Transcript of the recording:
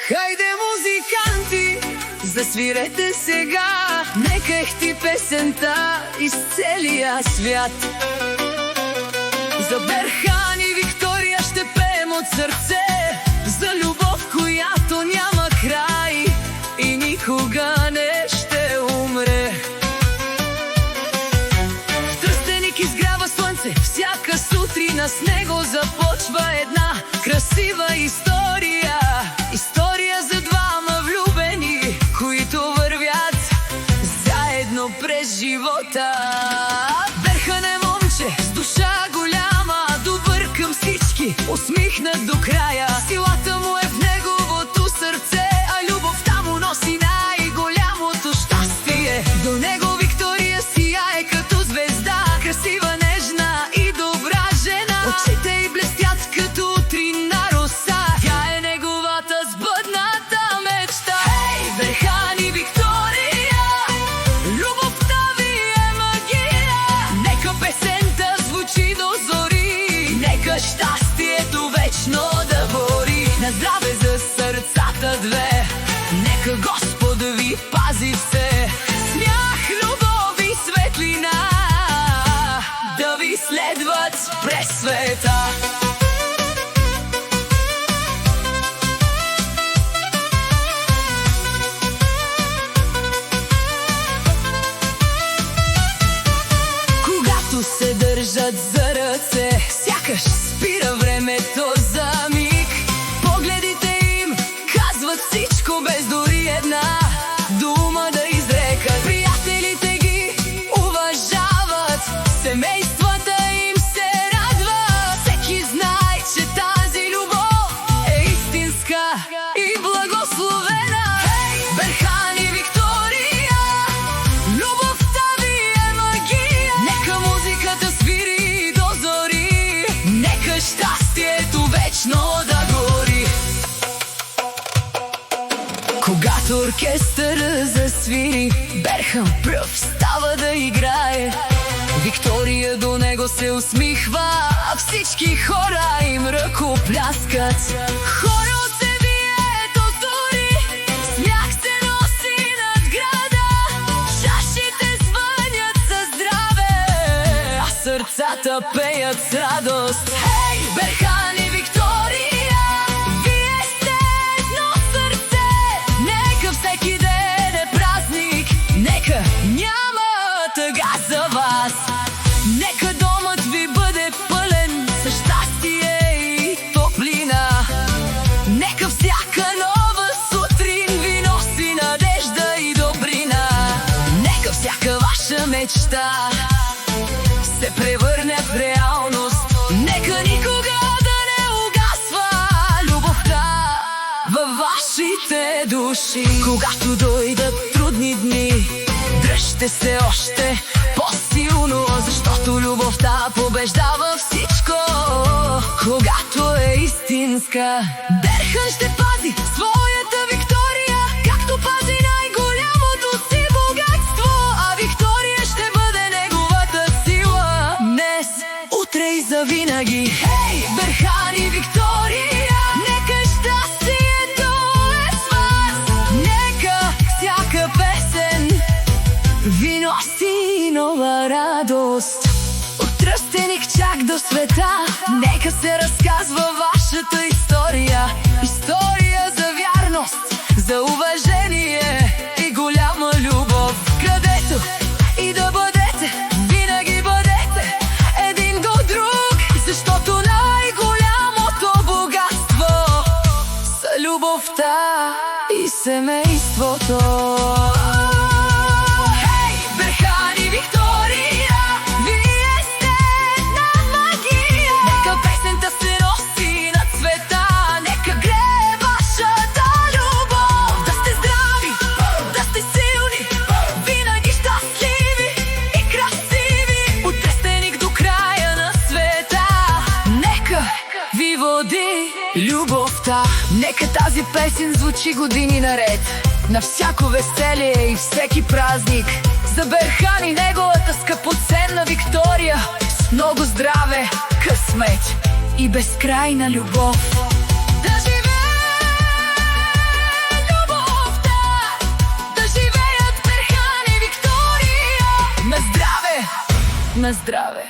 Хайде, музиканти, засвирете сега, нека ехти песента из целия свят. За Берхан и Виктория ще пеем от сърце, за любов, която няма край и никога не ще умре. В Тръстеник изгрява слънце всяка сутрин, а с него започва една красива история. История за двама влюбени, които вървят заедно през живота. Берхан е момче с душа голяма, добър към всички, усмихнат до края. Силата му е в неговото сърце, а любовта му носи най-голямото щастие. До него Виктория сияе като звезда, красива, нежна и добра жена. Очите й блестят като утринна роса, тя е неговата сбъдната мечта. Хей, Берхан и Виктория, любовта ви е магия. Нека песента звучи до зори, нека щастието вечно да гори. На здраве за сърцата две, нека Господ ви пази все. Смях, любов и светлина да ви следват през света. Когато се държат за ръце, сякаш спира времето за миг. Погледите им казват всичко, без дори една дума да изрекат. Приятелите ги уважават, семействата им се радват. Всеки знае, че тази любов е истинска и благословена. Хей, Берхан и Виктория, любовта ви е магия. Нека музиката свири до зори, нека щастието вечно да гори. Когато оркестъра засвири, Берхан пръв става да играе. Виктория до него се усмихва, а всички хора им ръкопляскат. Хора се вие до зори, смях се носи над града. Чашите звънят за здраве, а сърцата пеят с радост. Хей, Берхан и Виктория, вие сте едно сърце. Нека всеки ден е празник, нека няма тъга за вас. Нека домът ви бъде пълен с щастие и топлина. Нека всяка нова сутрин ви носи надежда и добрина. Нека всяка ваша мечта се превърне в реалност. Нека никога да не угасва любовта във вашите души. Когато дойдат трудни дни, дръжте се още по-силно, защото любовта побеждава всичко, когато е истинска. Берхан ще пази своята Виктория, както пази най-голямото си богатство. А Виктория ще бъде неговата сила, днес, утре и завинаги. Хей, Берхан и Виктория, нека щастието е с вас. Нека всяка песен ви носи нова радост. От Тръстеник чак до света, нека се разказва вашата история. История за вярност, за уважение и голяма любов. Където и да бъдете, винаги бъдете един до друг, защото най-голямото богатство са любовта и семейството. Хей, Берхан и Виктория, вие сте една магия. Нека песента се носи над света, нека грее вашата любов. Да сте здрави, да сте силни, винаги щастливи и красиви. От Тръстеник до края на света, нека ви води любовта. Нека тази песен звучи години наред, на всяко веселие и всеки празник. За Берхан и неговата скъпоценна Виктория, с много здраве, късмет и безкрайна любов. Да живее на здраве!